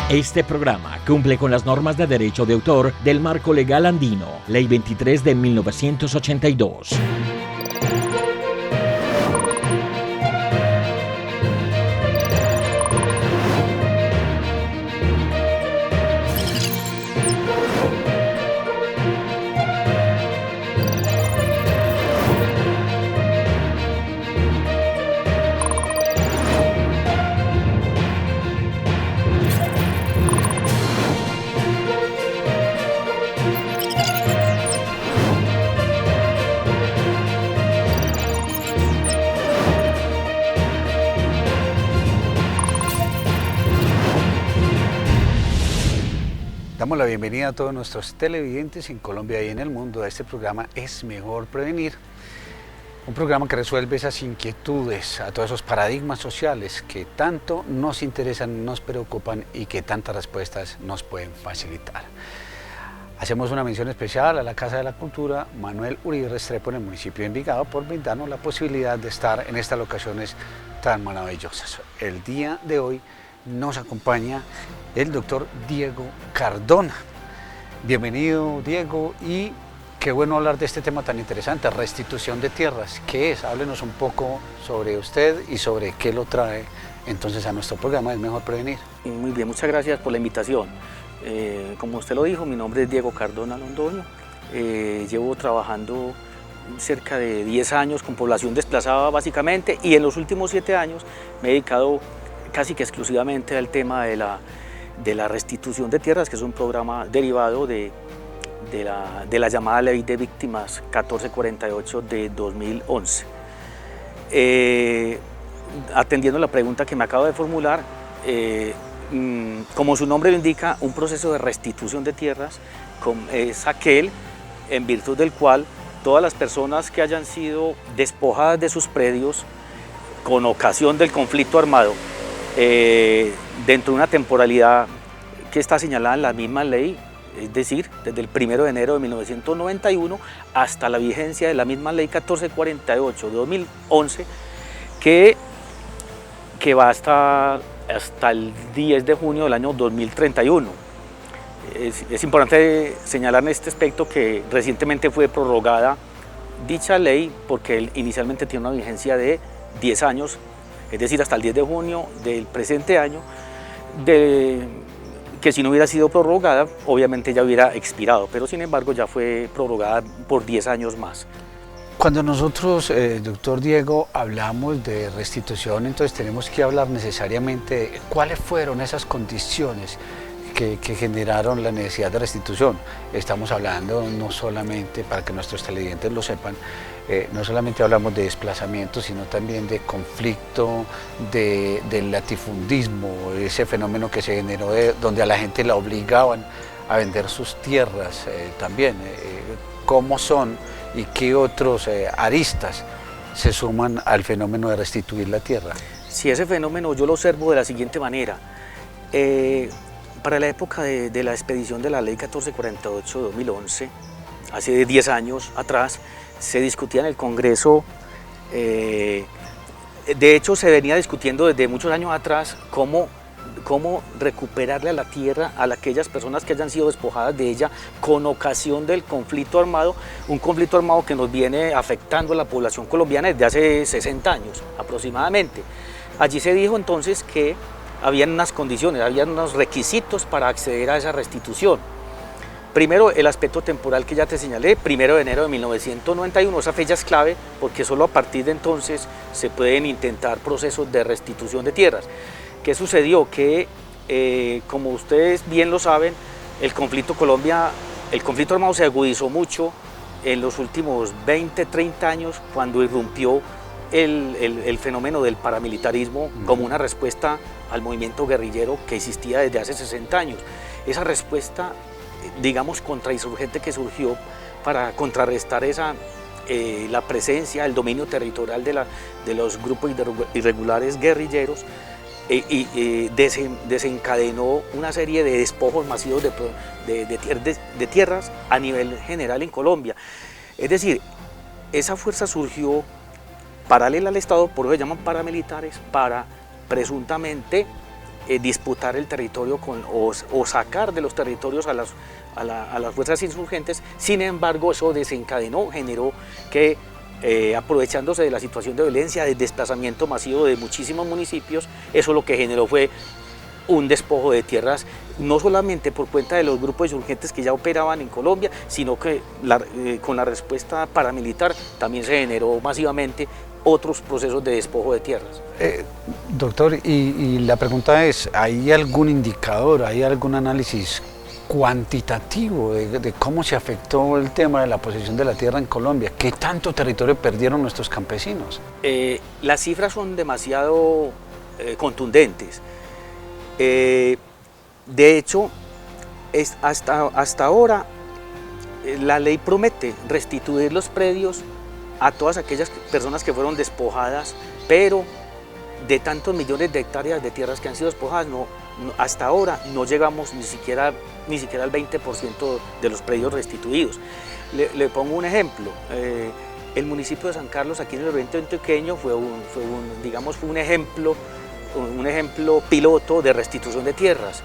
Este programa cumple con las normas de derecho de autor del Marco Legal Andino, Ley 23 de 1982. Damos la bienvenida a todos nuestros televidentes en Colombia y en el mundo a este programa Es Mejor Prevenir. Un programa que resuelve esas inquietudes, a todos esos paradigmas sociales que tanto nos interesan, nos preocupan y que tantas respuestas nos pueden facilitar. Hacemos una mención especial a la Casa de la Cultura Manuel Uribe Restrepo en el municipio de Envigado por brindarnos la posibilidad de estar en estas locaciones tan maravillosas. El día de hoy nos acompaña el doctor Diego Cardona. Bienvenido, Diego, y qué bueno hablar de este tema tan interesante, restitución de tierras. ¿Qué es? Háblenos un poco sobre usted y sobre qué lo trae entonces a nuestro programa Es Mejor Prevenir. Muy bien, muchas gracias por la invitación. Como usted lo dijo, mi nombre es Diego Cardona Londoño. Llevo trabajando cerca de 10 años con población desplazada básicamente, y en los últimos 7 años me he dedicado casi que exclusivamente al tema de la restitución de tierras, que es un programa derivado de la llamada Ley de Víctimas 1448 de 2011. Atendiendo la pregunta que me acabo de formular, como su nombre lo indica, un proceso de restitución de tierras es aquel en virtud del cual todas las personas que hayan sido despojadas de sus predios con ocasión del conflicto armado, dentro de una temporalidad que está señalada en la misma ley, es decir, desde el 1 de enero de 1991 hasta la vigencia de la misma ley 1448 de 2011, que va hasta el 10 de junio del año 2031. Es importante señalar en este aspecto que recientemente fue prorrogada dicha ley porque inicialmente tiene una vigencia de 10 años, es decir, hasta el 10 de junio del presente año, que si no hubiera sido prorrogada, obviamente ya hubiera expirado, pero sin embargo ya fue prorrogada por 10 años más. Cuando nosotros, doctor Diego, hablamos de restitución, entonces tenemos que hablar necesariamente de cuáles fueron esas condiciones que generaron la necesidad de restitución. Estamos hablando no solamente, para que nuestros televidentes lo sepan, no solamente hablamos de desplazamiento, sino también de conflicto, del latifundismo, ese fenómeno que se generó donde a la gente la obligaban a vender sus tierras también. ¿Cómo son y qué otros aristas se suman al fenómeno de restituir la tierra? Sí, ese fenómeno yo lo observo de la siguiente manera. Para la época de la expedición de la Ley 1448 de 2011, hace 10 años atrás, se discutía en el Congreso, de hecho se venía discutiendo desde muchos años atrás cómo recuperarle a la tierra a aquellas personas que hayan sido despojadas de ella con ocasión del conflicto armado, un conflicto armado que nos viene afectando a la población colombiana desde hace 60 años aproximadamente. Allí se dijo entonces que habían unas condiciones, habían unos requisitos para acceder a esa restitución. Primero, el aspecto temporal que ya te señalé, 1 de enero de 1991, esa fecha es clave porque solo a partir de entonces se pueden intentar procesos de restitución de tierras. ¿Qué sucedió? Que, como ustedes bien lo saben, el conflicto armado se agudizó mucho en los últimos 20, 30 años cuando irrumpió el fenómeno del paramilitarismo como una respuesta al movimiento guerrillero que existía desde hace 60 años. Esa respuesta, digamos, contrainsurgente que surgió para contrarrestar la presencia, el dominio territorial de los grupos irregulares guerrilleros, desencadenó una serie de despojos masivos de tierras a nivel general en Colombia. Es decir, esa fuerza surgió paralela al Estado, por eso se llaman paramilitares, para presuntamente disputar el territorio o sacar de los territorios a las fuerzas insurgentes. Sin embargo, eso generó que aprovechándose de la situación de violencia, de desplazamiento masivo de muchísimos municipios, eso lo que generó fue un despojo de tierras, no solamente por cuenta de los grupos insurgentes que ya operaban en Colombia, sino que con la respuesta paramilitar también se generó masivamente otros procesos de despojo de tierras. Doctor, y la pregunta es, ¿hay algún indicador, hay algún análisis cuantitativo de cómo se afectó el tema de la posesión de la tierra en Colombia? ¿Qué tanto territorio perdieron nuestros campesinos? Las cifras son demasiado contundentes. De hecho, hasta ahora la ley promete restituir los predios a todas aquellas personas que fueron despojadas, pero de tantos millones de hectáreas de tierras que han sido despojadas, hasta ahora no llegamos ni siquiera al 20% de los predios restituidos. Le pongo un ejemplo. El municipio de San Carlos, aquí en el oriente antioqueño, fue un ejemplo piloto de restitución de tierras.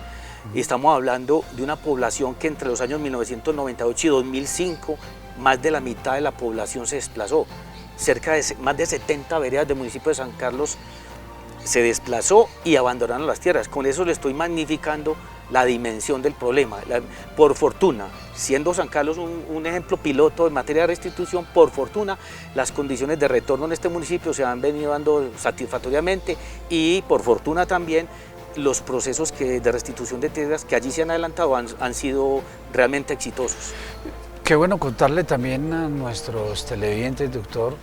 Y estamos hablando de una población que entre los años 1998 y 2005, más de la mitad de la población se desplazó. Más de 70 veredas del municipio de San Carlos se desplazó y abandonaron las tierras. Con eso le estoy magnificando la dimensión del problema. Por fortuna, siendo San Carlos un ejemplo piloto en materia de restitución, por fortuna las condiciones de retorno en este municipio se han venido dando satisfactoriamente, y por fortuna también los procesos de restitución de tierras que allí se han adelantado han sido realmente exitosos. Qué bueno contarle también a nuestros televidentes, doctor,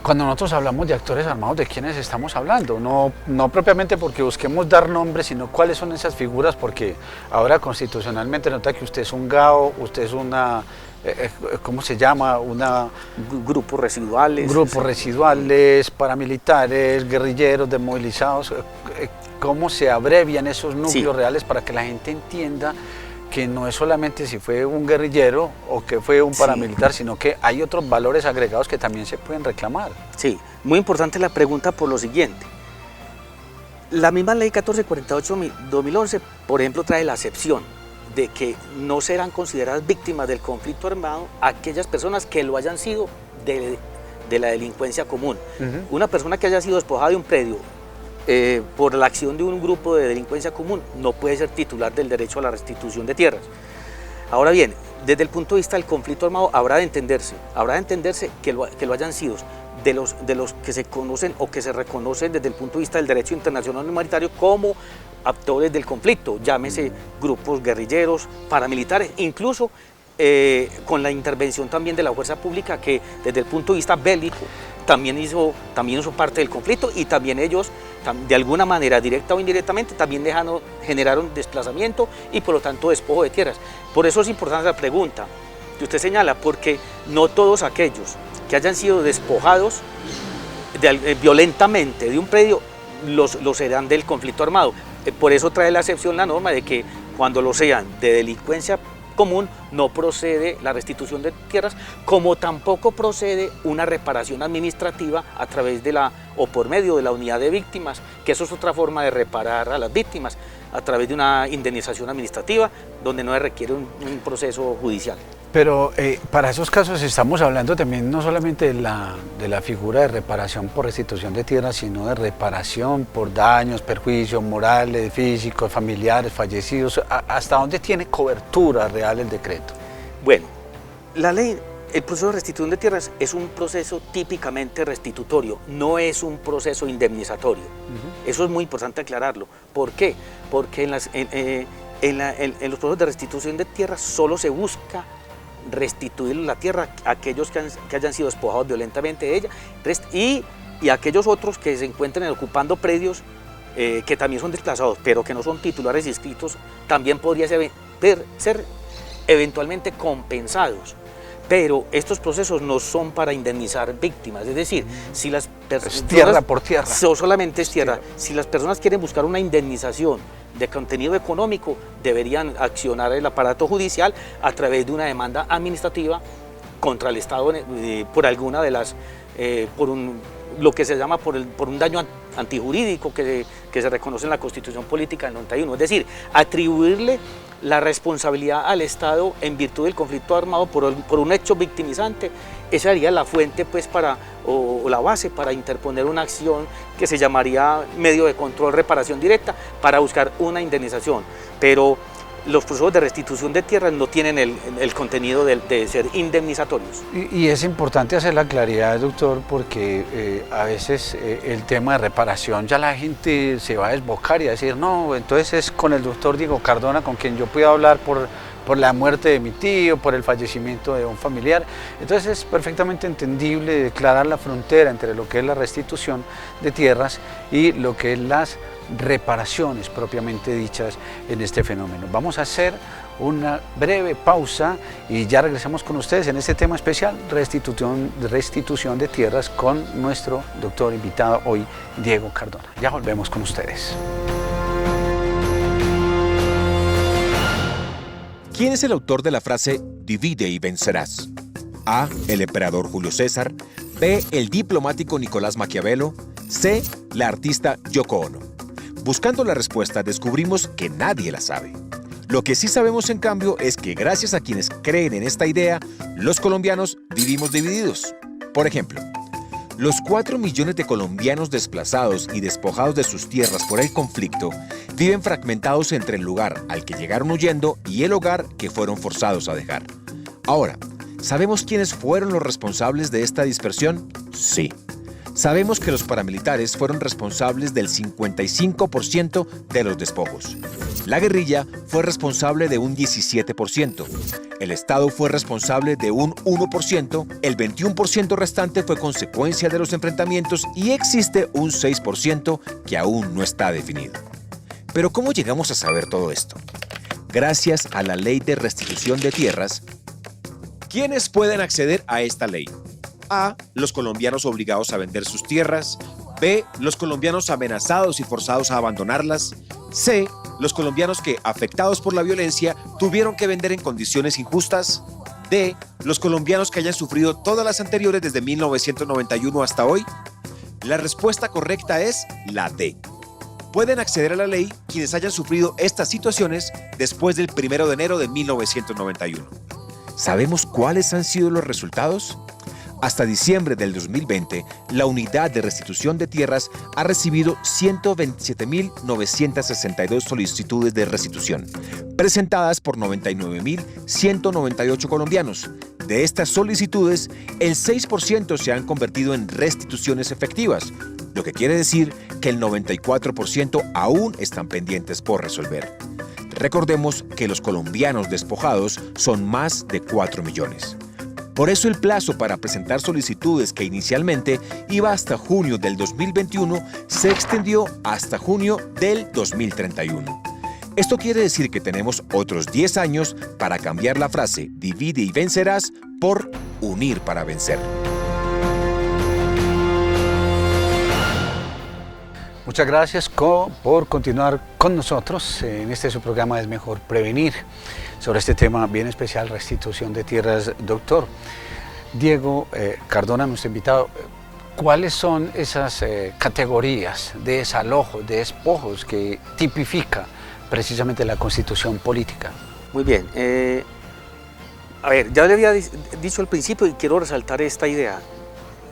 cuando nosotros hablamos de actores armados, ¿de quiénes estamos hablando? No propiamente porque busquemos dar nombres, sino cuáles son esas figuras, porque ahora constitucionalmente nota que usted es un GAO, usted es una, ¿cómo se llama? Grupos residuales. Grupos residuales, paramilitares, guerrilleros, desmovilizados. ¿Cómo se abrevian esos núcleos reales para que la gente entienda que no es solamente si fue un guerrillero o que fue un paramilitar, sino que hay otros valores agregados que también se pueden reclamar? Sí, muy importante la pregunta por lo siguiente. La misma ley 1448-2011, por ejemplo, trae la acepción de que no serán consideradas víctimas del conflicto armado aquellas personas que lo hayan sido de la delincuencia común. Una persona que haya sido despojada de un predio por la acción de un grupo de delincuencia común no puede ser titular del derecho a la restitución de tierras. Ahora bien, desde el punto de vista del conflicto armado habrá de entenderse que lo hayan sido de los que se conocen o que se reconocen desde el punto de vista del derecho internacional humanitario como actores del conflicto, llámese grupos guerrilleros, paramilitares, incluso con la intervención también de la fuerza pública, que desde el punto de vista bélico también hizo parte del conflicto, y también ellos, de alguna manera, directa o indirectamente, también generaron desplazamiento y por lo tanto despojo de tierras. Por eso es importante la pregunta que usted señala, porque no todos aquellos que hayan sido despojados violentamente de un predio los serán del conflicto armado. Por eso trae la excepción la norma de que cuando lo sean de delincuencia común no procede la restitución de tierras, como tampoco procede una reparación administrativa a través o por medio de la unidad de víctimas, que eso es otra forma de reparar a las víctimas, a través de una indemnización administrativa donde no se requiere un proceso judicial. Pero para esos casos estamos hablando también no solamente de la figura de reparación por restitución de tierras, sino de reparación por daños, perjuicios morales, físicos, familiares, fallecidos. ¿Hasta dónde tiene cobertura real el decreto? Bueno, la ley, el proceso de restitución de tierras es un proceso típicamente restitutorio, no es un proceso indemnizatorio. Eso es muy importante aclararlo. ¿Por qué? Porque en los procesos de restitución de tierras solo se busca restituir la tierra a aquellos que hayan sido despojados violentamente de ella y aquellos otros que se encuentren ocupando predios que también son desplazados, pero que no son titulares inscritos, también podría ser eventualmente compensados. Pero estos procesos no son para indemnizar víctimas, es decir, si las personas... Tierra por tierra. Solamente es tierra. Si las personas quieren buscar una indemnización de contenido económico, deberían accionar el aparato judicial a través de una demanda administrativa contra el Estado por alguna de las... lo que se llama por un daño antijurídico que se reconoce en la Constitución Política del 91, es decir, atribuirle la responsabilidad al Estado en virtud del conflicto armado por un hecho victimizante. Esa sería la fuente pues, o la base para interponer una acción que se llamaría medio de control, reparación directa, para buscar una indemnización. Pero los procesos de restitución de tierras no tienen el contenido de ser indemnizatorios. Y es importante hacer la claridad, doctor, porque a veces el tema de reparación ya la gente se va a desbocar y a decir, no, entonces es con el doctor Diego Cardona con quien yo puedo hablar por la muerte de mi tío, por el fallecimiento de un familiar. Entonces es perfectamente entendible declarar la frontera entre lo que es la restitución de tierras y lo que es las reparaciones propiamente dichas en este fenómeno. Vamos a hacer una breve pausa y ya regresamos con ustedes en este tema especial, restitución de tierras, con nuestro doctor invitado hoy, Diego Cardona. Ya volvemos con ustedes. ¿Quién es el autor de la frase "divide y vencerás"? A. El emperador Julio César. B. El diplomático Nicolás Maquiavelo. C. La artista Yoko Ono. Buscando la respuesta descubrimos que nadie la sabe. Lo que sí sabemos en cambio es que gracias a quienes creen en esta idea, los colombianos vivimos divididos. Por ejemplo, los 4 millones de colombianos desplazados y despojados de sus tierras por el conflicto viven fragmentados entre el lugar al que llegaron huyendo y el hogar que fueron forzados a dejar. Ahora, ¿sabemos quiénes fueron los responsables de esta dispersión? Sí. Sabemos que los paramilitares fueron responsables del 55% de los despojos. La guerrilla fue responsable de un 17%. El Estado fue responsable de un 1%. El 21% restante fue consecuencia de los enfrentamientos y existe un 6% que aún no está definido. Pero ¿cómo llegamos a saber todo esto? Gracias a la Ley de Restitución de Tierras. ¿Quiénes pueden acceder a esta ley? A. Los colombianos obligados a vender sus tierras. B. Los colombianos amenazados y forzados a abandonarlas. C. Los colombianos que, afectados por la violencia, tuvieron que vender en condiciones injustas. D. Los colombianos que hayan sufrido todas las anteriores desde 1991 hasta hoy. La respuesta correcta es la D. Pueden acceder a la ley quienes hayan sufrido estas situaciones después del 1 de enero de 1991. ¿Sabemos cuáles han sido los resultados? Hasta diciembre del 2020, la Unidad de Restitución de Tierras ha recibido 127.962 solicitudes de restitución, presentadas por 99.198 colombianos. De estas solicitudes, el 6% se han convertido en restituciones efectivas, lo que quiere decir que el 94% aún están pendientes por resolver. Recordemos que los colombianos despojados son más de 4 millones. Por eso el plazo para presentar solicitudes, que inicialmente iba hasta junio del 2021, se extendió hasta junio del 2031. Esto quiere decir que tenemos otros 10 años para cambiar la frase "divide y vencerás" por "unir para vencer". Muchas gracias por continuar con nosotros en este su programa Es Mejor Prevenir, sobre este tema bien especial, restitución de tierras. Doctor Diego Cardona, nuestro invitado, ¿cuáles son esas categorías de desalojo, de despojos que tipifica precisamente la Constitución política? Muy bien. A ver, ya le había dicho al principio y quiero resaltar esta idea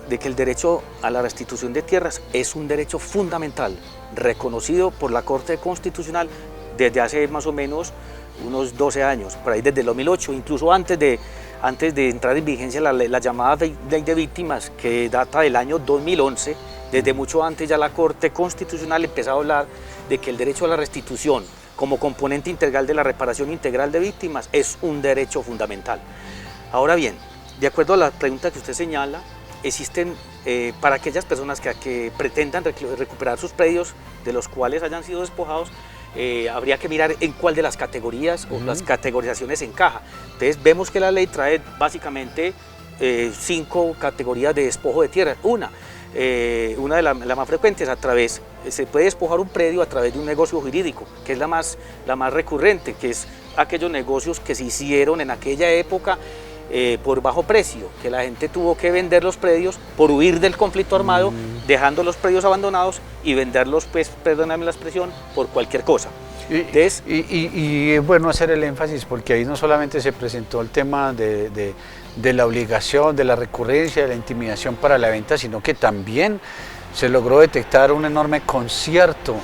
de que el derecho a la restitución de tierras es un derecho fundamental, reconocido por la Corte Constitucional desde hace más o menos unos 12 años, por ahí desde el 2008, incluso antes de entrar en vigencia la llamada Ley de Víctimas, que data del año 2011, desde mucho antes ya la Corte Constitucional empezó a hablar de que el derecho a la restitución como componente integral de la reparación integral de víctimas es un derecho fundamental. Ahora bien, de acuerdo a la pregunta que usted señala, existen para aquellas personas que pretendan recuperar sus predios de los cuales hayan sido despojados, habría que mirar en cuál de las categorías o las categorizaciones encaja. Entonces vemos que la ley trae básicamente 5 categorías de despojo de tierra. Una de las más frecuentes, se puede despojar un predio a través de un negocio jurídico, que es la más recurrente, que es aquellos negocios que se hicieron en aquella época por bajo precio, que la gente tuvo que vender los predios por huir del conflicto armado, dejando los predios abandonados y venderlos, pues, perdóname la expresión, por cualquier cosa. Entonces, y es bueno hacer el énfasis porque ahí no solamente se presentó el tema de la obligación, de la recurrencia, de la intimidación para la venta, sino que también se logró detectar un enorme concierto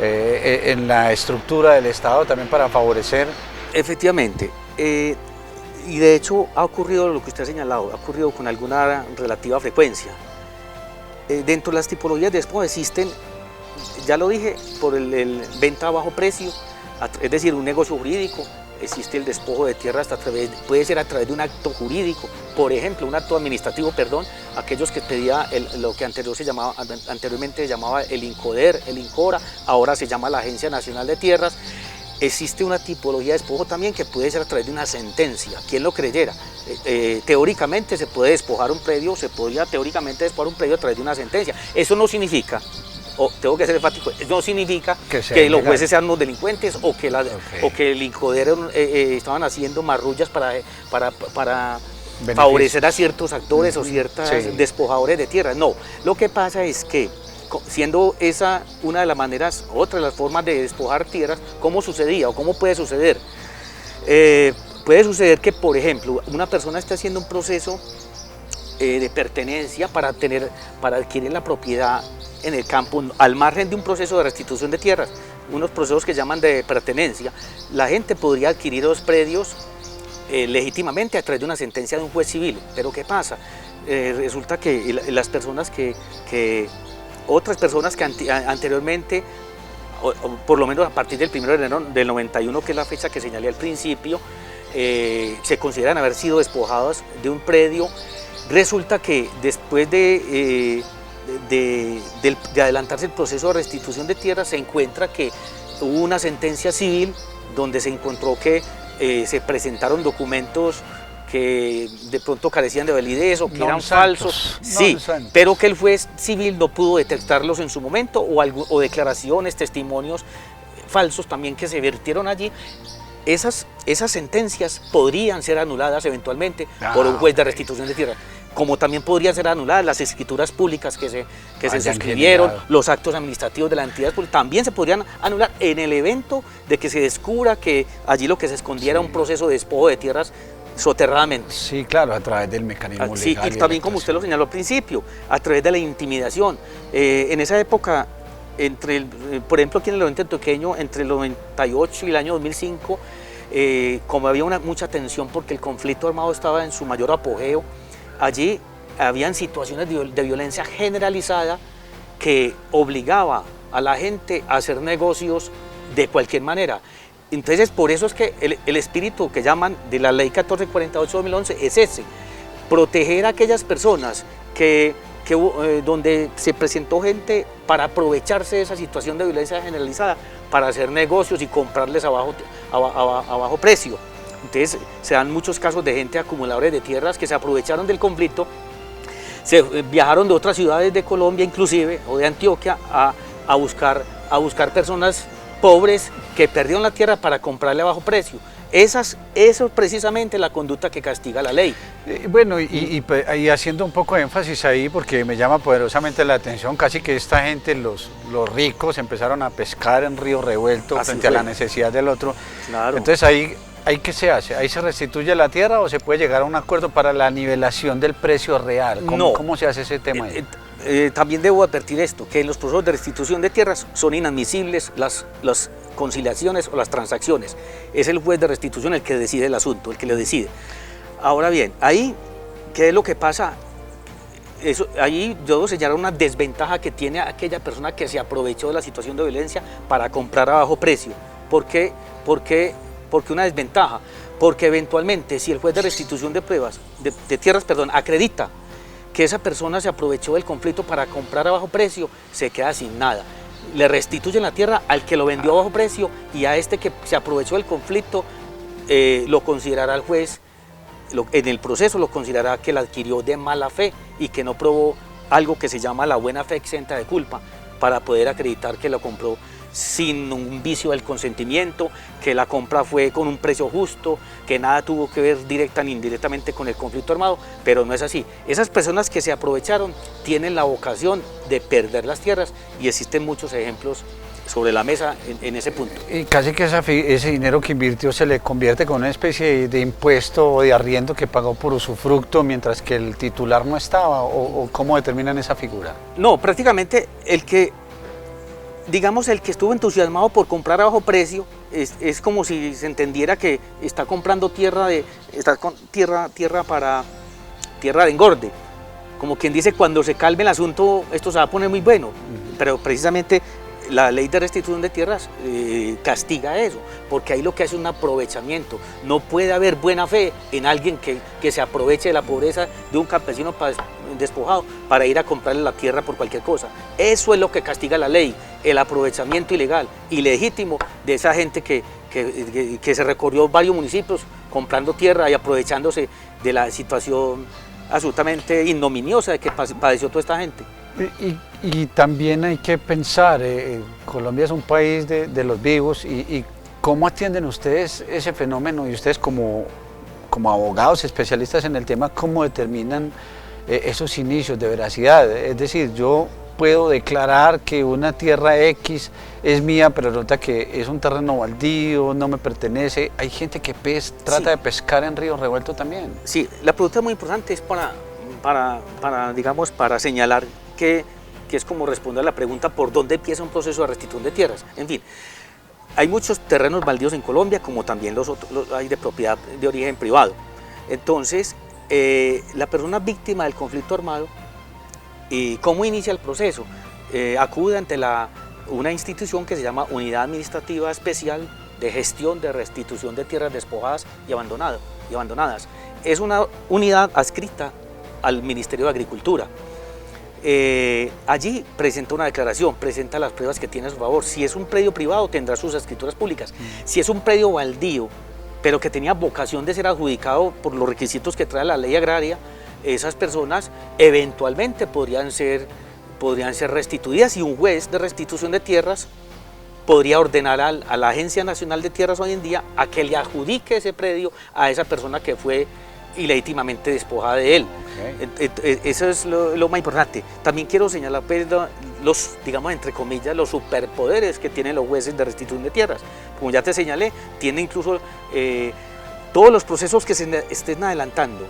en la estructura del Estado también para favorecer. Efectivamente, y de hecho ha ocurrido lo que usted ha señalado, ha ocurrido con alguna relativa frecuencia. Dentro de las tipologías de despojo existen, ya lo dije, por el venta a bajo precio, es decir, un negocio jurídico. Existe el despojo de tierras, puede ser a través de un acto jurídico, por ejemplo, un acto administrativo, aquellos que pedía lo que anteriormente se llamaba el INCODER, el INCORA, ahora se llama la Agencia Nacional de Tierras. Existe una tipología de despojo también que puede ser a través de una sentencia, quien lo creyera. Teóricamente se puede despojar un predio, se podría teóricamente despojar un predio a través de una sentencia. Eso no significa, tengo que ser enfático, no significa que los jueces sean unos delincuentes o que el INCODER estaban haciendo marrullas para favorecer a ciertos actores o ciertos despojadores de tierras. No, lo que pasa es que, siendo esa una de las maneras, otra de las formas de despojar tierras, ¿cómo sucedía o cómo puede suceder? Puede suceder que, por ejemplo, una persona esté haciendo un proceso de pertenencia para adquirir la propiedad en el campo, al margen de un proceso de restitución de tierras, unos procesos que llaman de pertenencia. La gente podría adquirir los predios legítimamente a través de una sentencia de un juez civil. Pero ¿qué pasa? Resulta que las personas otras personas que anteriormente, o por lo menos a partir del 1 de enero del 91, que es la fecha que señalé al principio, se consideran haber sido despojados de un predio. Resulta que después de adelantarse el proceso de restitución de tierras, se encuentra que hubo una sentencia civil donde se encontró que se presentaron documentos que de pronto carecían de validez o que eran falsos, sí, pero que el juez civil no pudo detectarlos en su momento, o declaraciones, testimonios falsos también que se vertieron allí. Esas sentencias podrían ser anuladas eventualmente por un juez de restitución de tierras, como también podrían ser anuladas las escrituras públicas que se suscribieron, los actos administrativos de las entidades públicas, también se podrían anular en el evento de que se descubra que allí lo que se escondiera era un proceso de despojo de tierras soterradamente. Sí, claro, a través del mecanismo sí, legal. Y también, como usted lo señaló al principio, a través de la intimidación. En esa época, por ejemplo, aquí en el oriente antioqueño, entre el 98 y el año 2005, como había mucha tensión porque el conflicto armado estaba en su mayor apogeo, allí habían situaciones de violencia generalizada que obligaba a la gente a hacer negocios de cualquier manera. Entonces, por eso es que el espíritu que llaman de la Ley 1448-2011 es ese: proteger a aquellas personas donde se presentó gente para aprovecharse de esa situación de violencia generalizada para hacer negocios y comprarles a bajo precio. Entonces, se dan muchos casos de gente acumuladores de tierras que se aprovecharon del conflicto, viajaron de otras ciudades de Colombia inclusive, o de Antioquia, a buscar personas pobres que perdieron la tierra para comprarle a bajo precio. Eso es precisamente la conducta que castiga la ley. Bueno, y haciendo un poco de énfasis ahí, porque me llama poderosamente la atención, casi que esta gente, los ricos, empezaron a pescar en río revuelto frente a la necesidad del otro. Claro. Entonces ahí ¿qué se hace? ¿Ahí se restituye la tierra o se puede llegar a un acuerdo para la nivelación del precio real? ¿Cómo se hace ese tema ahí? También debo advertir esto, que en los procesos de restitución de tierras son inadmisibles las conciliaciones o las transacciones. Es el juez de restitución el que decide el asunto, el que lo decide. Ahora bien, ahí, ¿qué es lo que pasa? Ahí yo debo señalar una desventaja que tiene aquella persona que se aprovechó de la situación de violencia para comprar a bajo precio. ¿Por qué una desventaja? Porque eventualmente, si el juez de restitución de tierras acredita que esa persona se aprovechó del conflicto para comprar a bajo precio, se queda sin nada. Le restituyen la tierra al que lo vendió a bajo precio, y a este que se aprovechó del conflicto lo considerará el juez, en el proceso lo considerará que la adquirió de mala fe y que no probó algo que se llama la buena fe exenta de culpa para poder acreditar que lo compró sin un vicio del consentimiento, que la compra fue con un precio justo, que nada tuvo que ver directa ni indirectamente con el conflicto armado, pero no es así. Esas personas que se aprovecharon tienen la vocación de perder las tierras y existen muchos ejemplos sobre la mesa en ese punto. Y casi que ese dinero que invirtió se le convierte con una especie de impuesto o de arriendo que pagó por usufructo mientras que el titular no estaba, o ¿cómo determinan esa figura? No, prácticamente el que estuvo entusiasmado por comprar a bajo precio es como si se entendiera que está comprando tierra de engorde. Como quien dice, cuando se calme el asunto, esto se va a poner muy bueno. Pero precisamente la ley de restitución de tierras castiga eso, porque ahí lo que hace es un aprovechamiento. No puede haber buena fe en alguien que se aproveche de la pobreza de un campesino despojado para ir a comprarle la tierra por cualquier cosa. Eso es lo que castiga la ley, el aprovechamiento ilegal, ilegítimo de esa gente que se recorrió varios municipios comprando tierra y aprovechándose de la situación absolutamente ignominiosa de que padeció toda esta gente. Y también hay que pensar, Colombia es un país de los vivos, y ¿cómo atienden ustedes ese fenómeno? Y ustedes como abogados especialistas en el tema, ¿cómo determinan esos inicios de veracidad? Es decir, yo puedo declarar que una tierra X es mía, pero resulta que es un terreno baldío, no me pertenece. Hay gente que trata de pescar en ríos revueltos también. Sí, la pregunta es muy importante, es para señalar que es como responder a la pregunta por dónde empieza un proceso de restitución de tierras. En fin, hay muchos terrenos baldíos en Colombia, como también los hay de propiedad de origen privado. Entonces, la persona víctima del conflicto armado, ¿cómo inicia el proceso? Acude ante una institución que se llama Unidad Administrativa Especial de Gestión de Restitución de Tierras Despojadas y Abandonadas. Es una unidad adscrita al Ministerio de Agricultura. Allí presenta una declaración, presenta las pruebas que tiene a su favor. Si es un predio privado, tendrá sus escrituras públicas. Si es un predio baldío, pero que tenía vocación de ser adjudicado por los requisitos que trae la ley agraria, esas personas eventualmente podrían ser restituidas, y un juez de restitución de tierras podría ordenar a la Agencia Nacional de Tierras hoy en día a que le adjudique ese predio a esa persona que fue ilegítimamente despojada de él. Okay. Eso es lo más importante. También quiero señalar los, digamos entre comillas, los superpoderes que tienen los jueces de restitución de tierras. Como ya te señalé, tiene incluso todos los procesos que se estén adelantando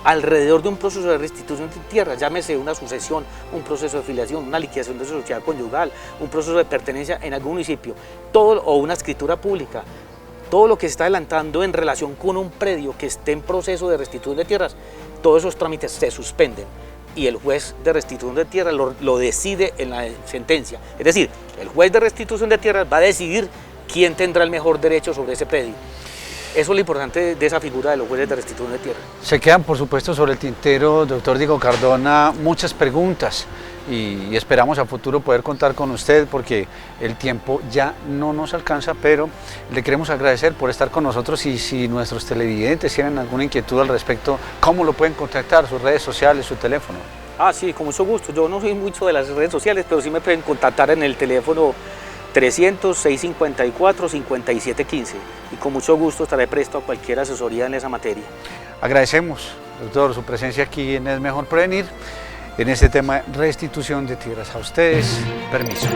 alrededor de un proceso de restitución de tierras, llámese una sucesión, un proceso de filiación, una liquidación de sociedad conyugal, un proceso de pertenencia en algún municipio, o una escritura pública. Todo lo que se está adelantando en relación con un predio que esté en proceso de restitución de tierras, todos esos trámites se suspenden y el juez de restitución de tierras lo decide en la sentencia. Es decir, el juez de restitución de tierras va a decidir quién tendrá el mejor derecho sobre ese predio. Eso es lo importante de esa figura de los jueces de restitución de tierras. Se quedan, por supuesto, sobre el tintero, doctor Diego Cardona, muchas preguntas, y esperamos a futuro poder contar con usted, porque el tiempo ya no nos alcanza, pero le queremos agradecer por estar con nosotros. Y si nuestros televidentes tienen alguna inquietud al respecto, ¿cómo lo pueden contactar? ¿Sus redes sociales, su teléfono? Sí, con mucho gusto. Yo no soy mucho de las redes sociales, pero sí me pueden contactar en el teléfono 300-654-5715, y con mucho gusto estaré presto a cualquier asesoría en esa materia. Agradecemos, doctor, su presencia aquí en Es Mejor Prevenir, en este tema restitución de tierras. A ustedes, permiso.